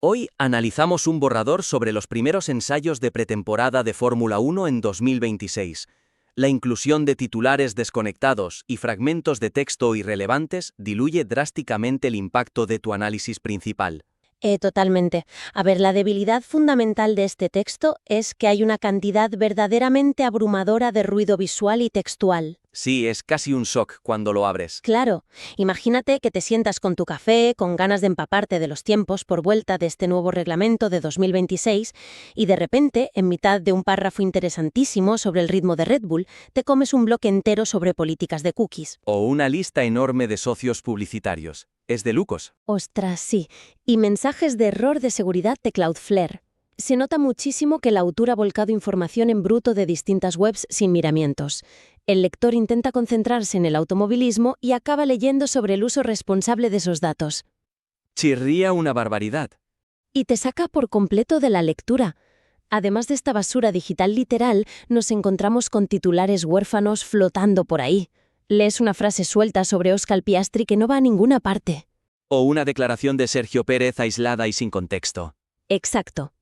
Hoy analizamos un borrador sobre los primeros ensayos de pretemporada de Fórmula 1 en 2026. La inclusión de titulares desconectados y fragmentos de texto irrelevantes diluye drásticamente el impacto de tu análisis principal. Totalmente. A ver, la debilidad fundamental de este texto es que hay una cantidad verdaderamente abrumadora de ruido visual y textual. Sí, es casi un shock cuando lo abres. Claro, imagínate que te sientas con tu café, con ganas de empaparte de los tiempos por vuelta de este nuevo reglamento de 2026 y de repente, en mitad de un párrafo interesantísimo sobre el ritmo de Red Bull, te comes un bloque entero sobre políticas de cookies. O una lista enorme de socios publicitarios. Es de lucos. Ostras, sí. Y mensajes de error de seguridad de Cloudflare. Se nota muchísimo que el autor ha volcado información en bruto de distintas webs sin miramientos. El lector intenta concentrarse en el automovilismo y acaba leyendo sobre el uso responsable de esos datos. Chirría una barbaridad. Y te saca por completo de la lectura. Además de esta basura digital literal, nos encontramos con titulares huérfanos flotando por ahí. Lees una frase suelta sobre Oscar Piastri que no va a ninguna parte. O una declaración de Sergio Pérez aislada y sin contexto. Exacto.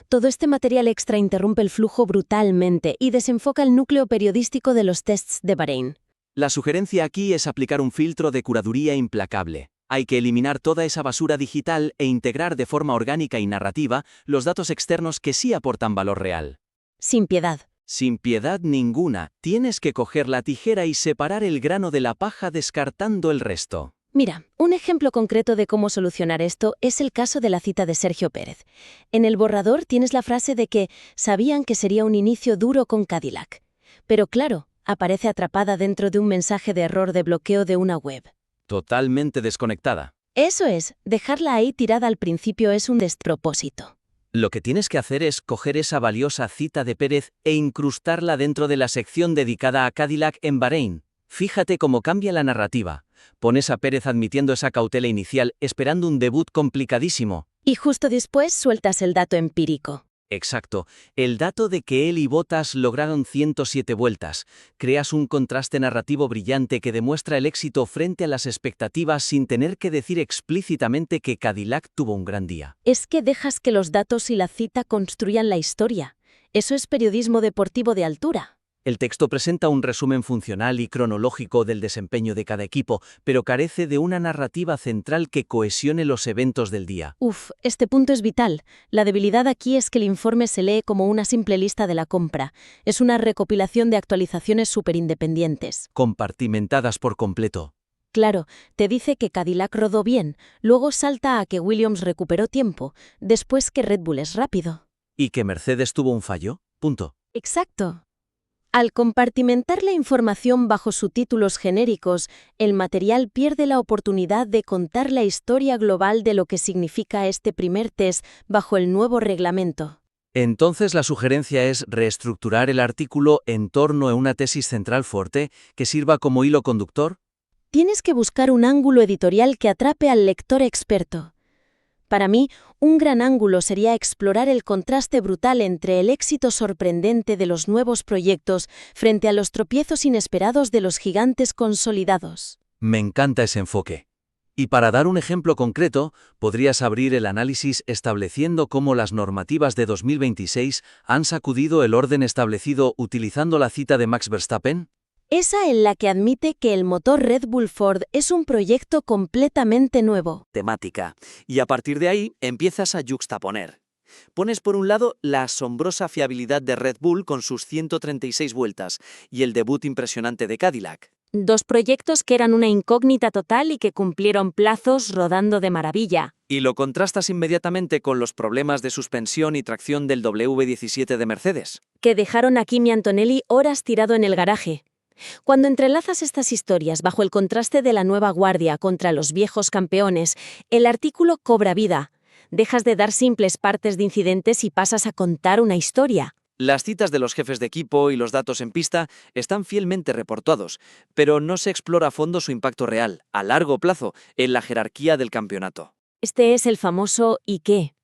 Todo este material extra interrumpe el flujo brutalmente y desenfoca el núcleo periodístico de los tests de Bahrein. La sugerencia aquí es aplicar un filtro de curaduría implacable. Hay que eliminar toda esa basura digital e integrar de forma orgánica y narrativa los datos externos que sí aportan valor real. Sin piedad. Sin piedad ninguna, tienes que coger la tijera y separar el grano de la paja descartando el resto. Mira, un ejemplo concreto de cómo solucionar esto es el caso de la cita de Sergio Pérez. En el borrador tienes la frase de que sabían que sería un inicio duro con Cadillac. Pero claro, aparece atrapada dentro de un mensaje de error de bloqueo de una web. Totalmente desconectada. Eso es, dejarla ahí tirada al principio es un despropósito. Lo que tienes que hacer es coger esa valiosa cita de Pérez e incrustarla dentro de la sección dedicada a Cadillac en Bahrein. Fíjate cómo cambia la narrativa. Pones a Pérez admitiendo esa cautela inicial, esperando un debut complicadísimo. Y justo después sueltas el dato empírico. Exacto, el dato de que él y Bottas lograron 107 vueltas. Creas un contraste narrativo brillante que demuestra el éxito frente a las expectativas sin tener que decir explícitamente que Cadillac tuvo un gran día. Es que dejas que los datos y la cita construyan la historia. Eso es periodismo deportivo de altura. El texto presenta un resumen funcional y cronológico del desempeño de cada equipo, pero carece de una narrativa central que cohesione los eventos del día. Este punto es vital. La debilidad aquí es que el informe se lee como una simple lista de la compra. Es una recopilación de actualizaciones superindependientes. Compartimentadas por completo. Claro, te dice que Cadillac rodó bien, luego salta a que Williams recuperó tiempo, después que Red Bull es rápido. ¿Y que Mercedes tuvo un fallo? Punto. Exacto. Al compartimentar la información bajo subtítulos genéricos, el material pierde la oportunidad de contar la historia global de lo que significa este primer test bajo el nuevo reglamento. Entonces la sugerencia es reestructurar el artículo en torno a una tesis central fuerte que sirva como hilo conductor. Tienes que buscar un ángulo editorial que atrape al lector experto. Para mí, un gran ángulo sería explorar el contraste brutal entre el éxito sorprendente de los nuevos proyectos frente a los tropiezos inesperados de los gigantes consolidados. Me encanta ese enfoque. Y para dar un ejemplo concreto, podrías abrir el análisis estableciendo cómo las normativas de 2026 han sacudido el orden establecido utilizando la cita de Max Verstappen. Esa en la que admite que el motor Red Bull Ford es un proyecto completamente nuevo. Temática. Y a partir de ahí empiezas a yuxtaponer. Pones por un lado la asombrosa fiabilidad de Red Bull con sus 136 vueltas y el debut impresionante de Cadillac. Dos proyectos que eran una incógnita total y que cumplieron plazos rodando de maravilla. Y lo contrastas inmediatamente con los problemas de suspensión y tracción del W17 de Mercedes. Que dejaron a Kimi Antonelli horas tirado en el garaje. Cuando entrelazas estas historias bajo el contraste de la nueva guardia contra los viejos campeones, el artículo cobra vida. Dejas de dar simples partes de incidentes y pasas a contar una historia. Las citas de los jefes de equipo y los datos en pista están fielmente reportados, pero no se explora a fondo su impacto real, a largo plazo, en la jerarquía del campeonato. Este es el famoso ¿y qué?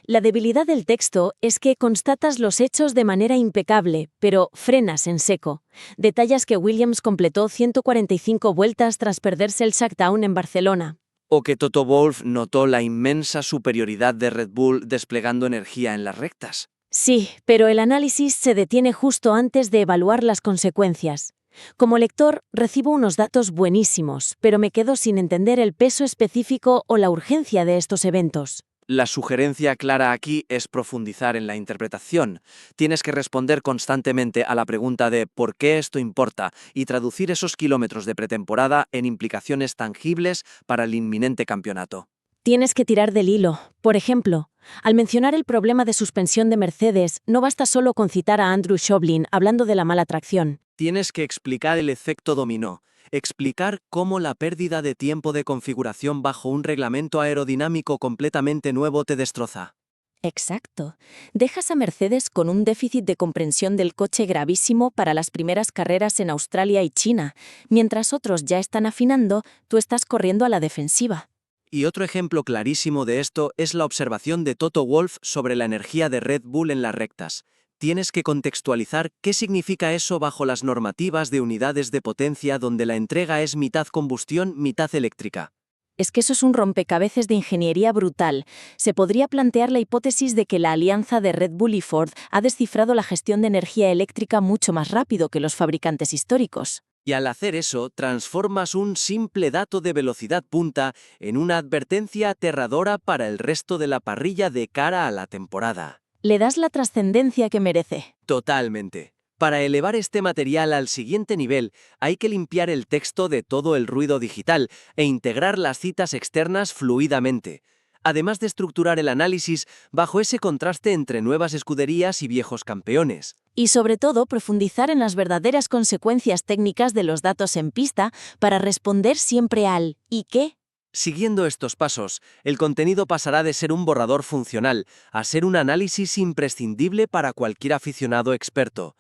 La debilidad del texto es que constatas los hechos de manera impecable, pero frenas en seco. Detallas que Williams completó 145 vueltas tras perderse el shakedown en Barcelona. O que Toto Wolff notó la inmensa superioridad de Red Bull desplegando energía en las rectas. Sí, pero el análisis se detiene justo antes de evaluar las consecuencias. Como lector, recibo unos datos buenísimos, pero me quedo sin entender el peso específico o la urgencia de estos eventos. La sugerencia clara aquí es profundizar en la interpretación. Tienes que responder constantemente a la pregunta de ¿por qué esto importa? Y traducir esos kilómetros de pretemporada en implicaciones tangibles para el inminente campeonato. Tienes que tirar del hilo. Por ejemplo, al mencionar el problema de suspensión de Mercedes, no basta solo con citar a Andrew Shovlin hablando de la mala tracción. Tienes que explicar el efecto dominó, explicar cómo la pérdida de tiempo de configuración bajo un reglamento aerodinámico completamente nuevo te destroza. Exacto. Dejas a Mercedes con un déficit de comprensión del coche gravísimo para las primeras carreras en Australia y China. Mientras otros ya están afinando, tú estás corriendo a la defensiva. Y otro ejemplo clarísimo de esto es la observación de Toto Wolff sobre la energía de Red Bull en las rectas. Tienes que contextualizar qué significa eso bajo las normativas de unidades de potencia donde la entrega es mitad combustión, mitad eléctrica. Es que eso es un rompecabezas de ingeniería brutal. Se podría plantear la hipótesis de que la alianza de Red Bull y Ford ha descifrado la gestión de energía eléctrica mucho más rápido que los fabricantes históricos. Y al hacer eso, transformas un simple dato de velocidad punta en una advertencia aterradora para el resto de la parrilla de cara a la temporada. Le das la trascendencia que merece. Totalmente. Para elevar este material al siguiente nivel, hay que limpiar el texto de todo el ruido digital e integrar las citas externas fluidamente, además de estructurar el análisis bajo ese contraste entre nuevas escuderías y viejos campeones. Y sobre todo, profundizar en las verdaderas consecuencias técnicas de los datos en pista para responder siempre al ¿y qué? Siguiendo estos pasos, el contenido pasará de ser un borrador funcional a ser un análisis imprescindible para cualquier aficionado experto.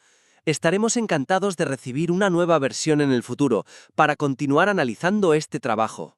Estaremos encantados de recibir una nueva versión en el futuro para continuar analizando este trabajo.